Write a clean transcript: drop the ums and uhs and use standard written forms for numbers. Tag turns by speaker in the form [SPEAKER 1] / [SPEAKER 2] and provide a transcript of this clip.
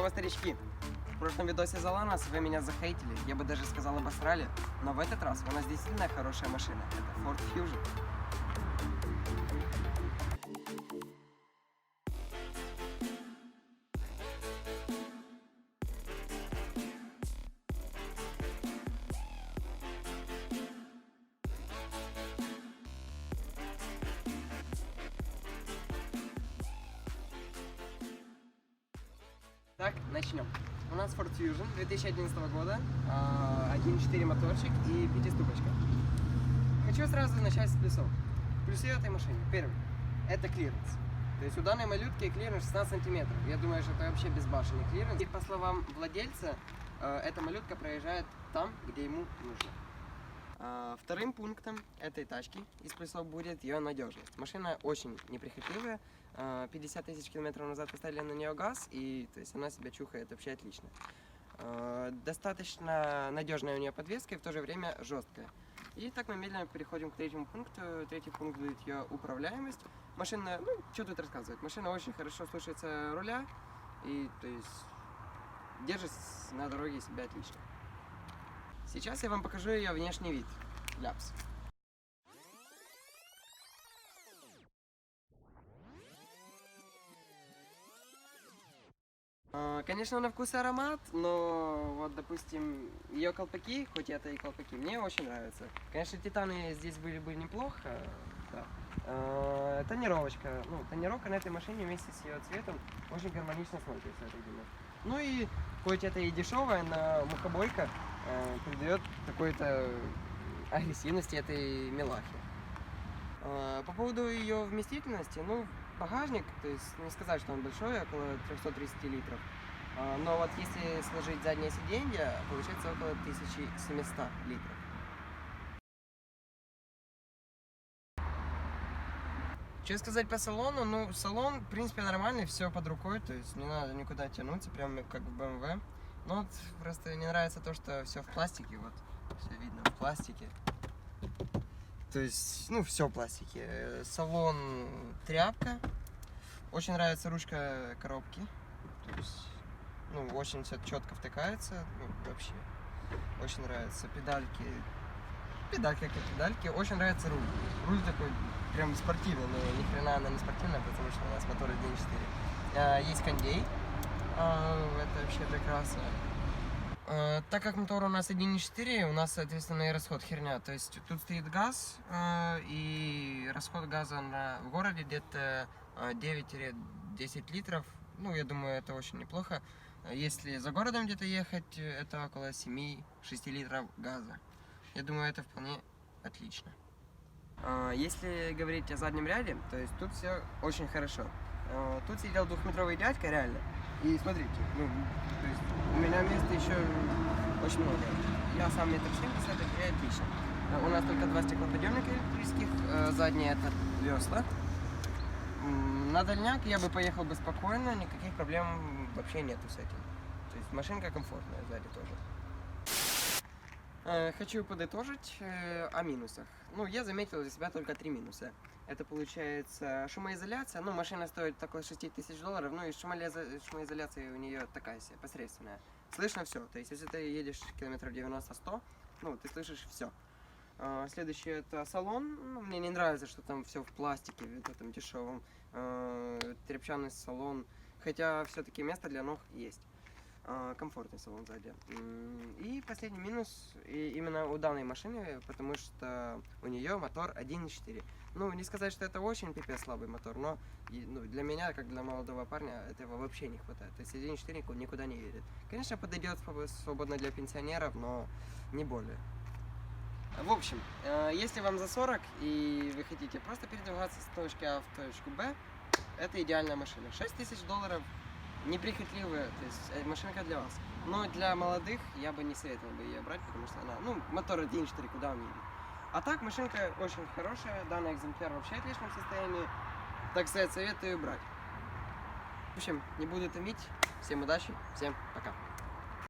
[SPEAKER 1] Здорово, старички! В прошлом видосе за Ланос вы меня захейтили, я бы даже сказал обосрали, но в этот раз у нас действительно хорошая машина. Это Ford Fusion. Так, начнем. У нас Ford Fusion 2011 года, 1.4 моторчик и 5-ступочка. Хочу сразу начать с плюсов. Плюсы этой машины. Первый – это клиренс. То есть у данной малютки клиренс 16 сантиметров. Я думаю, что это вообще безбашенный клиренс. И по словам владельца, эта малютка проезжает там, где ему нужно. Вторым пунктом этой тачки из плюсов будет ее надежность. Машина очень неприхотливая. 50 тысяч километров назад поставили на нее газ, и то есть она себя чухает вообще отлично. Достаточно надежная у нее подвеска и в то же время жесткая. И так мы медленно переходим к третьему пункту. Третий пункт будет ее управляемость. Машина, ну, что тут рассказывать, машина очень хорошо слушается руля, и то есть держит на дороге себя отлично. Сейчас я вам покажу ее внешний вид. Ляпс. Конечно, на вкус и аромат, но вот, допустим, ее колпаки, хоть это и колпаки, мне очень нравятся. Конечно, титаны здесь были бы неплохо, да. Тонировочка, ну, тонировка на этой машине вместе с ее цветом очень гармонично смотрится, я так думаю. Ну и хоть это и дешевая, но мухобойка придает какой-то агрессивности этой милахи. По поводу ее вместительности, ну, багажник, то есть не сказать, что он большой, около 330 литров. Но вот если сложить заднее сиденье, получается около 1700 литров. Что сказать по салону? Ну, салон, в принципе, нормальный, все под рукой, то есть не надо никуда тянуться, прям как в BMW. Но вот просто не нравится то, что все в пластике, вот, все видно в пластике. То есть, ну, все в пластике. Салон тряпка. Очень нравится ручка коробки. То есть, ну, очень все четко втыкается. Ну, вообще. Очень нравится. Педальки. Педальки как педальки. Очень нравится руль. Руль такой прям спортивный, но ни хрена она не спортивная, потому что у нас мотор 1.4. Есть кондей. Это вообще прекрасно. Так как мотор у нас 1.4, у нас, соответственно, и расход херня. То есть тут стоит газ, и расход газа в городе где-то 9-10 литров. Ну, я думаю, это очень неплохо. Если за городом где-то ехать, это около 7-6 литров газа. Я думаю, это вполне отлично. Если говорить о заднем ряде, то есть тут все очень хорошо. Тут сидел 2-метровый дядька, реально. И смотрите, ну, то есть у меня места еще очень много. Я сам 1,70 м, это отлично. У нас только 2 стеклоподъемника электрических, задние это весла. На дальняк я бы поехал бы спокойно, никаких проблем вообще нету с этим. То есть машинка комфортная сзади тоже. Хочу подытожить о минусах. Ну, я заметил для себя только 3 минуса. Это получается шумоизоляция. Ну, машина стоит около $6000, ну и шумоизоляция у нее такая себе, посредственная. Слышно все. То есть, если ты едешь километров 90-100, ну, ты слышишь все. Следующее это салон. Ну, мне не нравится, что там все в пластике, в этом дешевом. Тряпчаный салон. Хотя все-таки место для ног есть. Комфортный салон сзади. И последний минус именно у данной машины, потому что у нее мотор 1.4. Ну, не сказать, что это очень пипец слабый мотор, но ну, для меня, как для молодого парня, этого вообще не хватает. То есть 1.4 никуда не едет. Конечно, подойдет свободно для пенсионеров, но не более. В общем, если вам за 40 и вы хотите просто передвигаться с точки А в точку Б, это идеальная машина. $6000. Неприхотливая, то есть машинка для вас. Но для молодых я бы не советовал бы ее брать, потому что она, ну, мотор 1.4, куда он едет. А так, машинка очень хорошая, данный экземпляр вообще в отличном состоянии. Так сказать, советую брать. В общем, не буду томить. Всем удачи, всем пока.